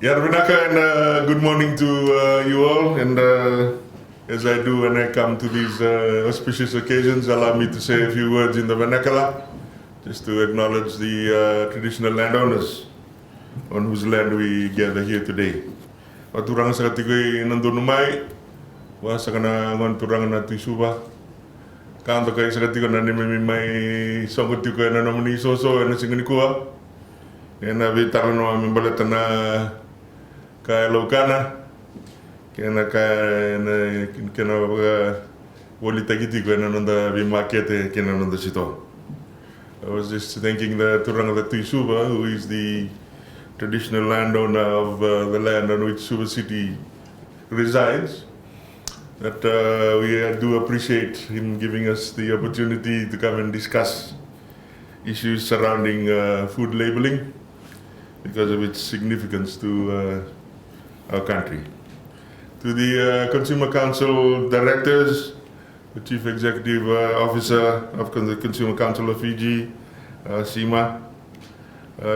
Yarvinaka, and good morning to you all. And as I do when I come to these auspicious occasions, allow me to say a few words in the vernacular, just to acknowledge the traditional landowners on whose land we gather here today. Waturang sa katigay nandunumay, wa sa kana ngon turang na tu Suva. Kanto kay sa katigay na ni may songkot ko na naman ni soso na singani kuha. Na bitar no ambalata na kaya lokana kena wali tagiti ko na nanda bi market kena nanda sito. I was just thanking the Turanga the Suva, who is the traditional landowner of the land on which Suva City resides, that we do appreciate him giving us the opportunity to come and discuss issues surrounding food labeling because of its significance to our country. To the Consumer Council directors, the Chief Executive Officer of the Consumer Council of Fiji, SEMA,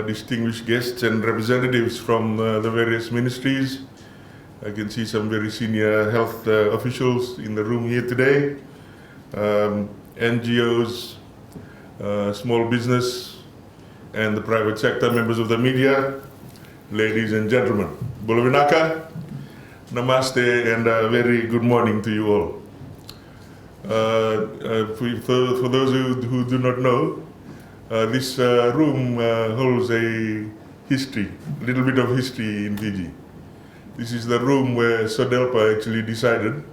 distinguished guests and representatives from the various ministries. I can see some very senior health officials in the room here today, NGOs, small business, and the private sector, members of the media, ladies and gentlemen. Bulavinaka, namaste, and a very good morning to you all. For those who do not know, this room holds a history, a little bit of history in Fiji. This is the room where Sodelpa actually decided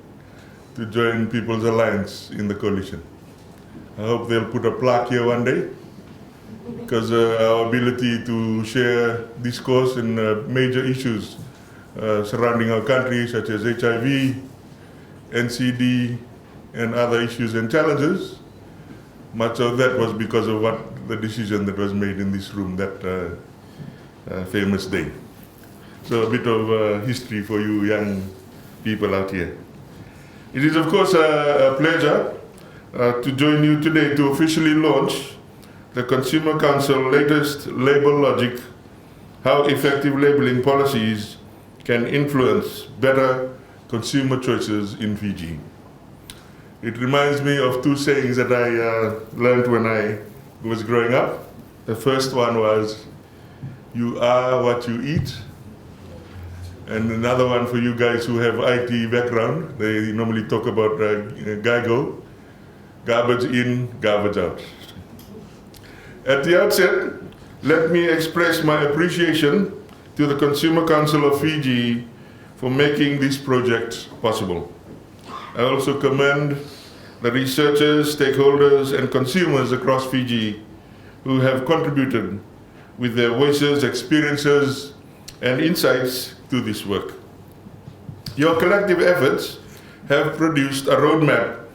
to join People's Alliance in the coalition. I hope they'll put a plaque here one day, because our ability to share discourse in major issues surrounding our country, such as HIV, NCD, and other issues and challenges, much of that was because of the decision that was made in this room that famous day. So a bit of history for you young people out here. It is of course a pleasure to join you today to officially launch the Consumer Council latest label logic, how effective labeling policies can influence better consumer choices in Fiji. It reminds me of two sayings that I learned when I was growing up. The first one was, "You are what you eat." And another one for you guys who have IT background, they normally talk about GIGO, garbage in, garbage out. At the outset, let me express my appreciation to the Consumer Council of Fiji for making this project possible. I also commend the researchers, stakeholders, and consumers across Fiji who have contributed with their voices, experiences, and insights to this work. Your collective efforts have produced a roadmap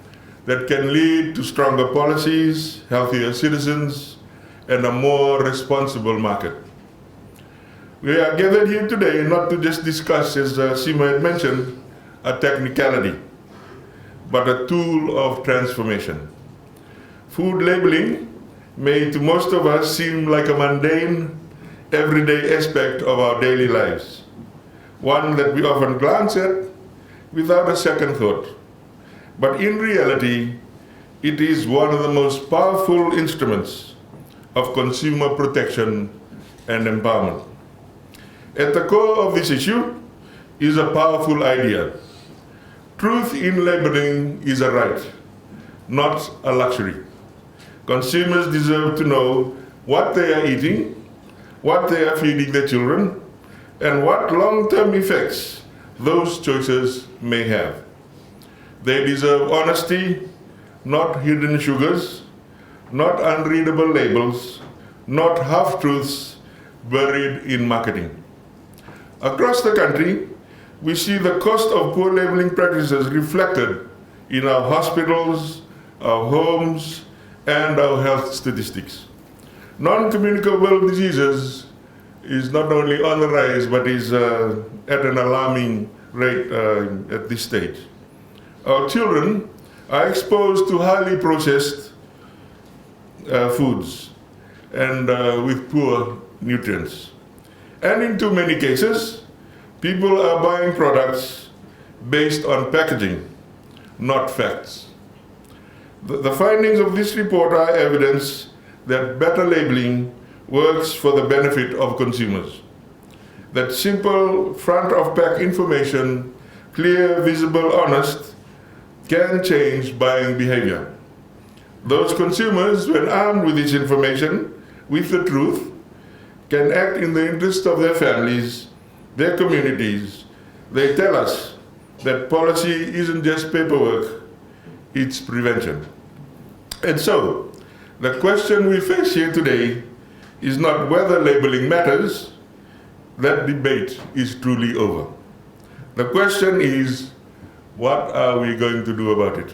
that can lead to stronger policies, healthier citizens, and a more responsible market. We are gathered here today not to just discuss, as Sima had mentioned, a technicality, but a tool of transformation. Food labeling may to most of us seem like a mundane, everyday aspect of our daily lives, one that we often glance at without a second thought. But in reality, it is one of the most powerful instruments of consumer protection and empowerment. At the core of this issue is a powerful idea. Truth in labeling is a right, not a luxury. Consumers deserve to know what they are eating, what they are feeding their children, and what long-term effects those choices may have. They deserve honesty, not hidden sugars, not unreadable labels, not half-truths buried in marketing. Across the country, we see the cost of poor labeling practices reflected in our hospitals, our homes, and our health statistics. Non-communicable diseases is not only on the rise, but is at an alarming rate at this stage. Our children are exposed to highly processed foods and with poor nutrients. And in too many cases, People are buying products based on packaging, not facts. The findings of this report are evidence that better labeling works for the benefit of consumers. That simple front-of-pack information, clear, visible, honest, can change buying behavior. Those consumers, when armed with this information, with the truth, can act in the interest of their families, their communities. They tell us that policy isn't just paperwork, it's prevention. And so, the question we face here today is not whether labeling matters. That debate is truly over. The question is, what are we going to do about it?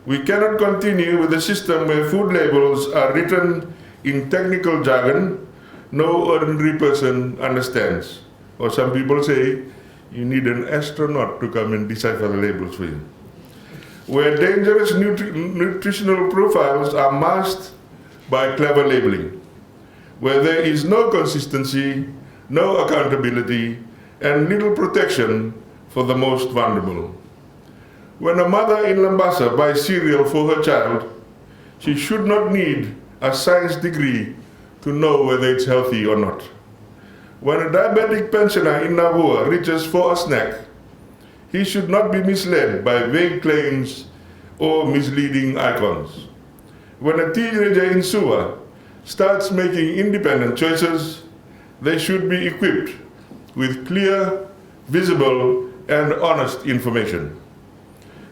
We cannot continue with a system where food labels are written in technical jargon no ordinary person understands. Or some people say, you need an astronaut to come and decipher the labels for you. Where dangerous nutritional profiles are masked by clever labeling. Where there is no consistency, no accountability, and little protection for the most vulnerable. When a mother in Lambasa buys cereal for her child, she should not need a science degree to know whether it's healthy or not. When a diabetic pensioner in Navua reaches for a snack, he should not be misled by vague claims or misleading icons. When a teenager in Suva starts making independent choices, they should be equipped with clear, visible, and honest information.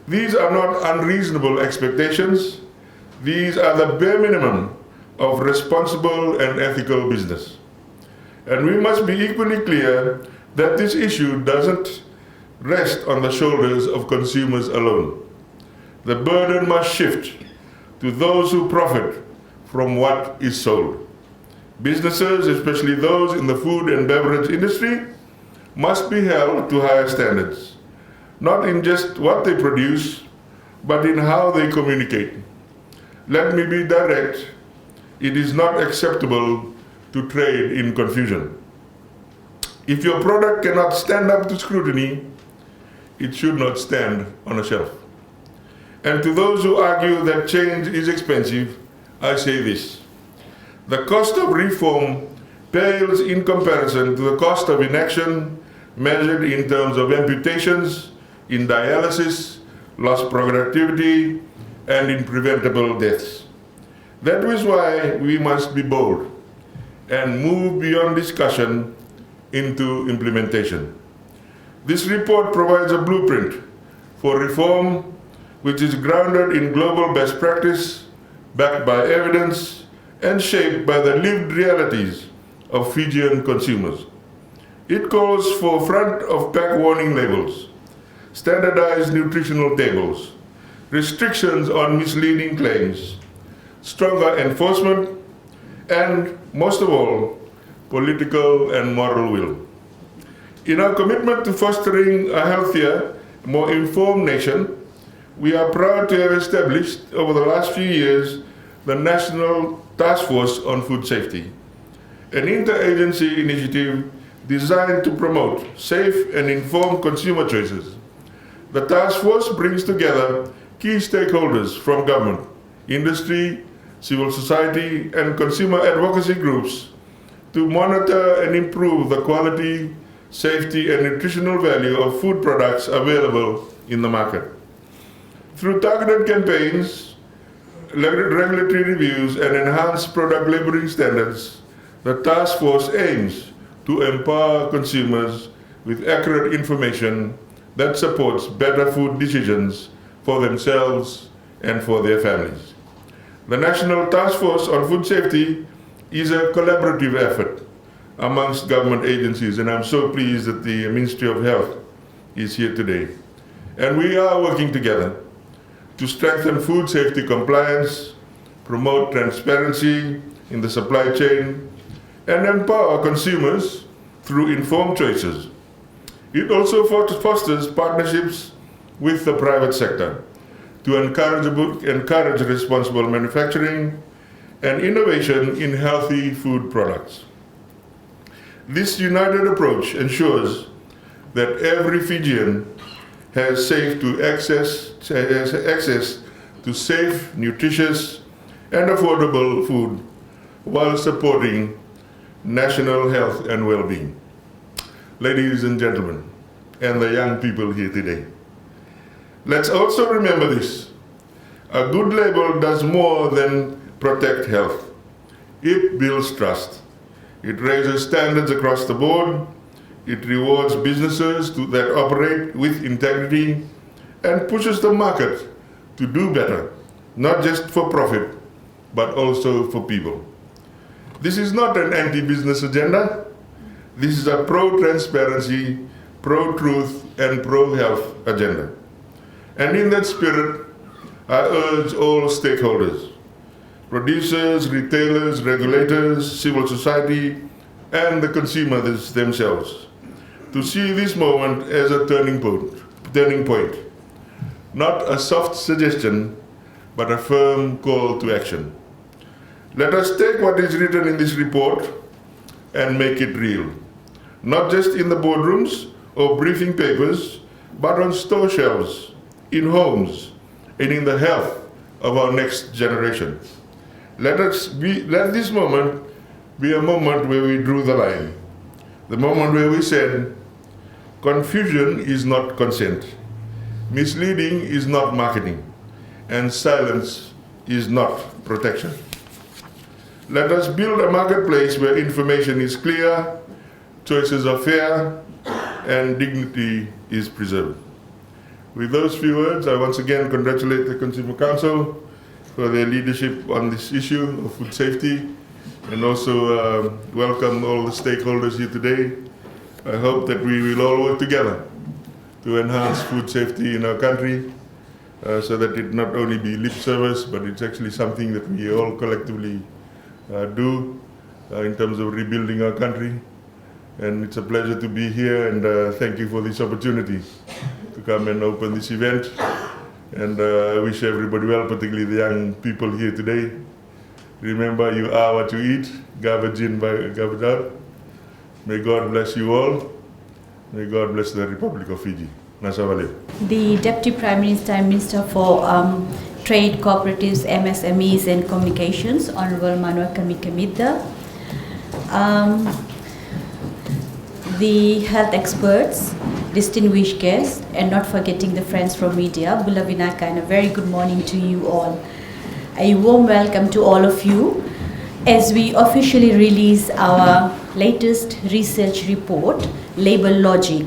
These are not unreasonable expectations. These are the bare minimum of responsible and ethical business. And we must be equally clear that this issue doesn't rest on the shoulders of consumers alone. The burden must shift to those who profit from what is sold. Businesses, especially those in the food and beverage industry, must be held to higher standards, not in just what they produce, but in how they communicate. Let me be direct. It is not acceptable to trade in confusion. If your product cannot stand up to scrutiny, it should not stand on a shelf. And to those who argue that change is expensive, I say this. The cost of reform pales in comparison to the cost of inaction measured in terms of amputations, in dialysis, lost productivity, and in preventable deaths. That is why we must be bold and move beyond discussion into implementation. This report provides a blueprint for reform which is grounded in global best practice, backed by evidence, and shaped by the lived realities of Fijian consumers. It calls for front-of-pack warning labels, standardized nutritional tables, restrictions on misleading claims, stronger enforcement, and, most of all, political and moral will. In our commitment to fostering a healthier, more informed nation, we are proud to have established over the last few years the National Task Force on Food Safety, an interagency initiative designed to promote safe and informed consumer choices. The task force brings together key stakeholders from government, industry, civil society, and consumer advocacy groups to monitor and improve the quality, safety, and nutritional value of food products available in the market. Through targeted campaigns, regulatory reviews, and enhanced product labeling standards, the task force aims to empower consumers with accurate information that supports better food decisions for themselves and for their families. The National Task Force on Food Safety is a collaborative effort amongst government agencies, and I'm so pleased that the Ministry of Health is here today. And we are working together to strengthen food safety compliance, promote transparency in the supply chain, and empower consumers through informed choices. It also fosters partnerships with the private sector to encourage responsible manufacturing and innovation in healthy food products. This united approach ensures that every Fijian has access to safe, nutritious, and affordable food while supporting national health and well-being. Ladies and gentlemen, and the young people here today, let's also remember this. A good label does more than protect health. It builds trust. It raises standards across the board. It rewards businesses that operate with integrity and pushes the market to do better, not just for profit, but also for people. This is not an anti-business agenda. This is a pro-transparency, pro-truth, and pro-health agenda. And in that spirit, I urge all stakeholders, producers, retailers, regulators, civil society, and the consumers themselves, to see this moment as a turning point. Not a soft suggestion, but a firm call to action. Let us take what is written in this report and make it real. Not just in the boardrooms or briefing papers, but on store shelves, in homes, and in the health of our next generation. Let this moment be a moment where we drew the line. The moment where we said, confusion is not consent, misleading is not marketing, and silence is not protection. Let us build a marketplace where information is clear, choices are fair, and dignity is preserved. With those few words, I once again congratulate the Consumer Council for their leadership on this issue of food safety, and also welcome all the stakeholders here today. I hope that we will all work together to enhance food safety in our country, so that it not only be lip service, but it's actually something that we all collectively do in terms of rebuilding our country. And it's a pleasure to be here, and thank you for this opportunity to come and open this event. And I wish everybody well, particularly the young people here today. Remember, you are what you eat, garbage in by garbage out. May God bless you all. May God bless the Republic of Fiji. Nasa wale. The Deputy Prime Minister and Minister for Trade, Cooperatives, MSMEs and Communications, Honorable Manoa Kamikamica. The health experts, distinguished guests, and not forgetting the friends from media, Bula Vinaka, and a very good morning to you all. A warm welcome to all of you as we officially release our latest research report, Label Logic,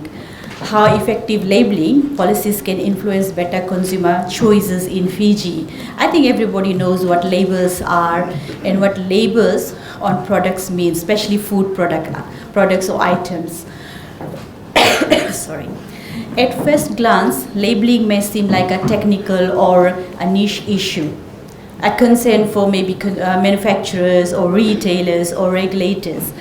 how effective labeling policies can influence better consumer choices in Fiji. I think everybody knows what labels are and what labels on products mean, especially food products or items. Sorry. At first glance, labeling may seem like a technical or a niche issue, a concern for maybe manufacturers or retailers or regulators.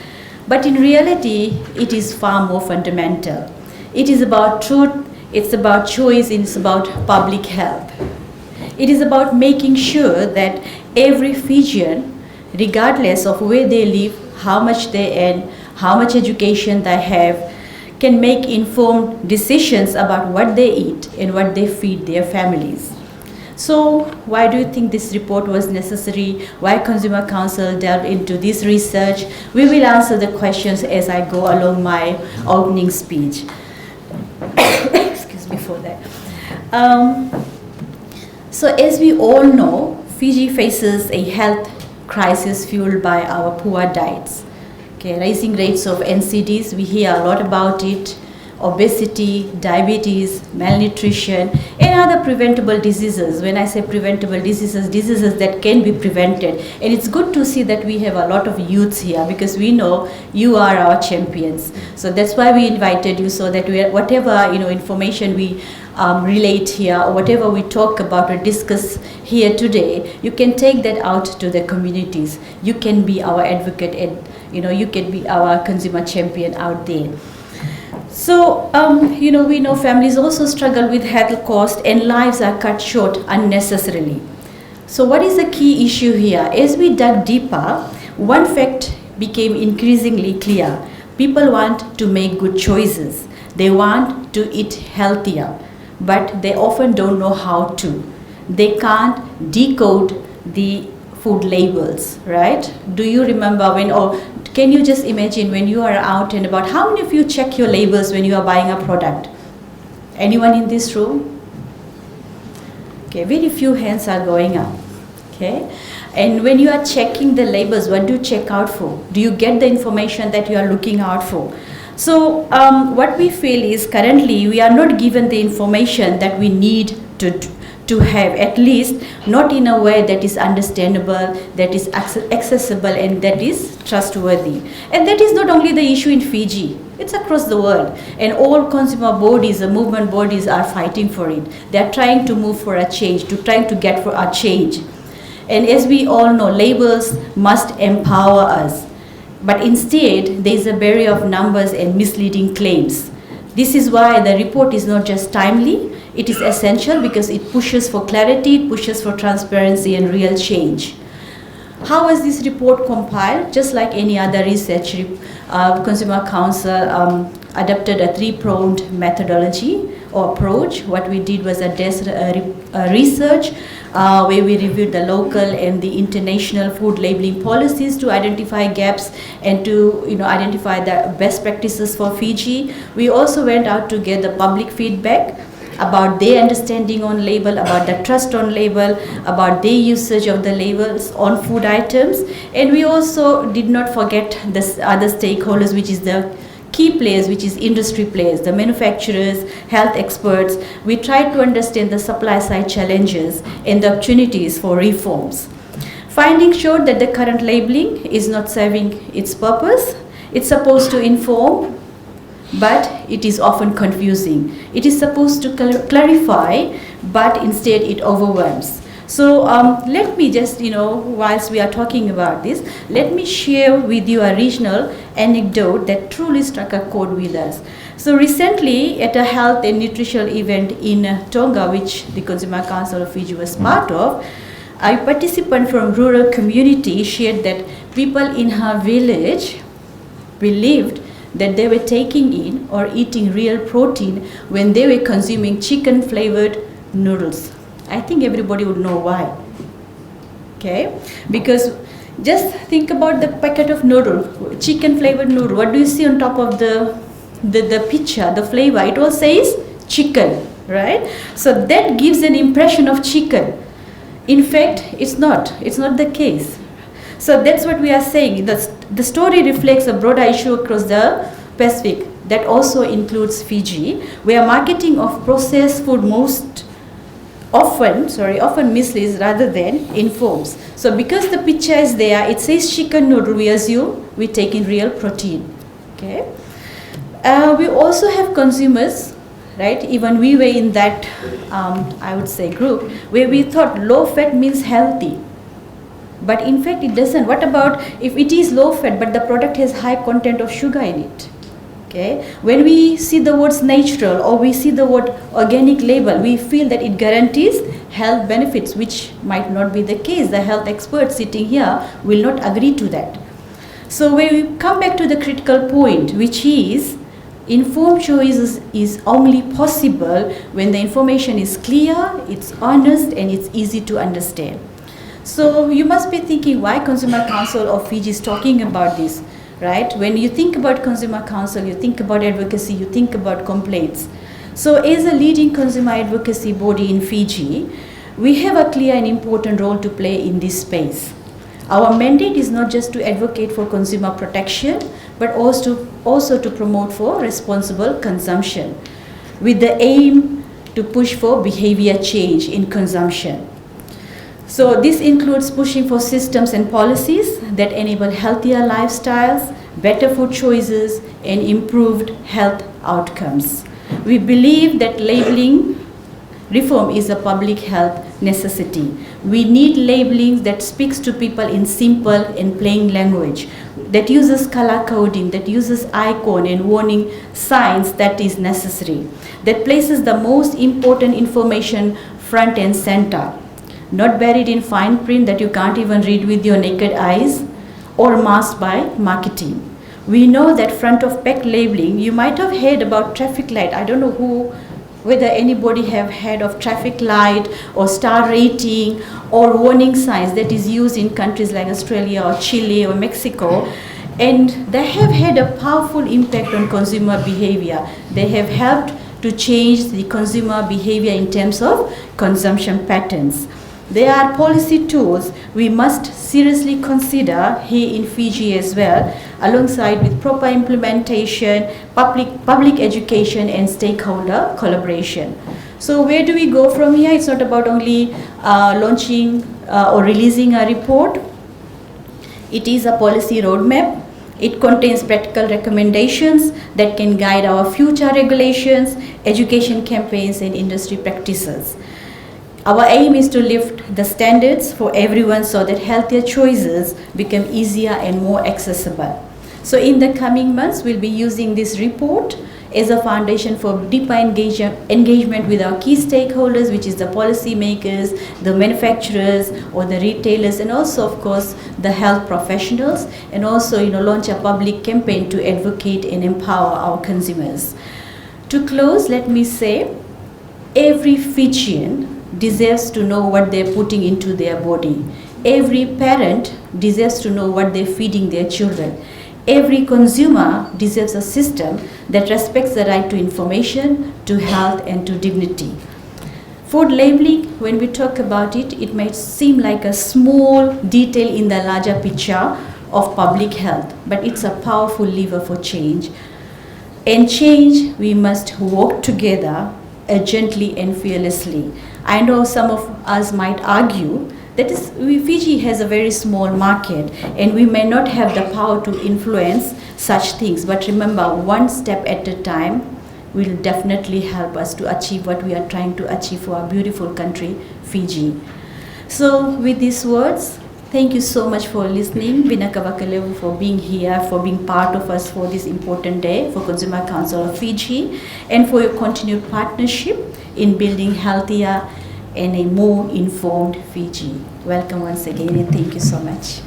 But in reality, it is far more fundamental. It is about truth, it's about choice, and it's about public health. It is about making sure that every Fijian, regardless of where they live, how much they earn, how much education they have, can make informed decisions about what they eat and what they feed their families. So why do you think this report was necessary? Why Consumer Council delved into this research? We will answer the questions as I go along my opening speech. Excuse me for that. So as we all know, Fiji faces a health crisis fueled by our poor diets. Okay, rising rates of NCDs, we hear a lot about it, obesity, diabetes, malnutrition, and other preventable diseases. When I say preventable diseases, diseases that can be prevented. And it's good to see that we have a lot of youths here, because we know you are our champions. So that's why we invited you, so that whatever information we relate here, or whatever we talk about or discuss here today, you can take that out to the communities. You can be our advocate, and you can be our consumer champion out there. So, we know families also struggle with health costs, and lives are cut short unnecessarily. So what is the key issue here? As we dug deeper, one fact became increasingly clear. People want to make good choices. They want to eat healthier, but they often don't know how to. They can't decode the food labels, right? Do you remember when, or can you just imagine when you are out and about, how many of you check your labels when you are buying a product? Anyone in this room? Okay, very few hands are going up. Okay, and when you are checking the labels, what do you check out for? Do you get the information that you are looking out for? So what we feel is currently we are not given the information that we need to have, at least not in a way that is understandable, that is accessible, and that is trustworthy. And that is not only the issue in Fiji, it's across the world. And all consumer bodies, the movement bodies are fighting for it. They are trying to move for a change, trying to get for a change. And as we all know, labels must empower us. But instead, there is a barrier of numbers and misleading claims. This is why the report is not just timely, it is essential because it pushes for clarity, it pushes for transparency and real change. How was this report compiled? Just like any other research, Consumer Council adopted a three-pronged methodology or approach. What we did was a desk research where we reviewed the local and the international food labeling policies to identify gaps and to identify the best practices for Fiji. We also went out to get the public feedback about their understanding on label, about the trust on label, about their usage of the labels on food items. And we also did not forget the other stakeholders, which is the key players, which is industry players, the manufacturers, health experts. We tried to understand the supply side challenges and the opportunities for reforms. Findings showed that the current labeling is not serving its purpose. It's supposed to inform, but it is often confusing. It is supposed to clarify, but instead it overwhelms. So let me just, whilst we are talking about this, let me share with you a regional anecdote that truly struck a chord with us. So recently at a health and nutritional event in Tonga, which the Consumer Council of Fiji was part of, a participant from rural community shared that people in her village believed that they were taking in or eating real protein when they were consuming chicken flavored noodles. I think everybody would know why. Okay, because just think about the packet of noodle, chicken flavored noodle. What do you see on top of the picture, the flavor? It all says chicken, right? So that gives an impression of chicken. In fact, it's not the case. So that's what we are saying. The story reflects a broader issue across the Pacific that also includes Fiji, where marketing of processed food often misleads rather than informs. So because the picture is there, it says chicken noodle, we assume we take in real protein. Okay. We also have consumers, right? Even we were in that, I would say, group where we thought low fat means healthy. But in fact it doesn't. What about if it is low fat but the product has high content of sugar in it? Okay. When we see the words natural or we see the word organic label, we feel that it guarantees health benefits, which might not be the case. The health experts sitting here will not agree to that. So when we come back to the critical point, which is informed choice is only possible when the information is clear, it's honest, and it's easy to understand. So you must be thinking why Consumer Council of Fiji is talking about this, right? When you think about Consumer Council, you think about advocacy, you think about complaints. So as a leading consumer advocacy body in Fiji, we have a clear and important role to play in this space. Our mandate is not just to advocate for consumer protection, but also to promote for responsible consumption, with the aim to push for behavior change in consumption. So this includes pushing for systems and policies that enable healthier lifestyles, better food choices, and improved health outcomes. We believe that labeling reform is a public health necessity. We need labeling that speaks to people in simple and plain language, that uses color coding, that uses icon and warning signs that is necessary, that places the most important information front and center, not buried in fine print that you can't even read with your naked eyes or masked by marketing. We know that front of pack labeling, you might have heard about traffic light. I don't know whether anybody have heard of traffic light or star rating or warning signs that is used in countries like Australia or Chile or Mexico. And they have had a powerful impact on consumer behavior. They have helped to change the consumer behavior in terms of consumption patterns. They are policy tools we must seriously consider here in Fiji as well, alongside with proper implementation, public education and stakeholder collaboration. So where do we go from here? It's not about only launching or releasing a report. It is a policy roadmap. It contains practical recommendations that can guide our future regulations, education campaigns and industry practices. Our aim is to lift the standards for everyone so that healthier choices become easier and more accessible. So in the coming months, we'll be using this report as a foundation for deeper engagement with our key stakeholders, which is the policymakers, the manufacturers or the retailers, and also of course the health professionals, and also launch a public campaign to advocate and empower our consumers. To close, let me say, every Fijian deserves to know what they're putting into their body. Every parent deserves to know what they're feeding their children. Every consumer deserves a system that respects the right to information, to health and to dignity. Food labeling, when we talk about it, it might seem like a small detail in the larger picture of public health, but it's a powerful lever for change. And change, we must work together urgently and fearlessly. I know some of us might argue that Fiji has a very small market and we may not have the power to influence such things. But remember, one step at a time will definitely help us to achieve what we are trying to achieve for our beautiful country, Fiji. So with these words, thank you so much for listening. Binakavakalevu for being here, for being part of us for this important day for Consumer Council of Fiji, and for your continued partnership in building healthier and a more informed Fiji. Welcome once again and thank you so much.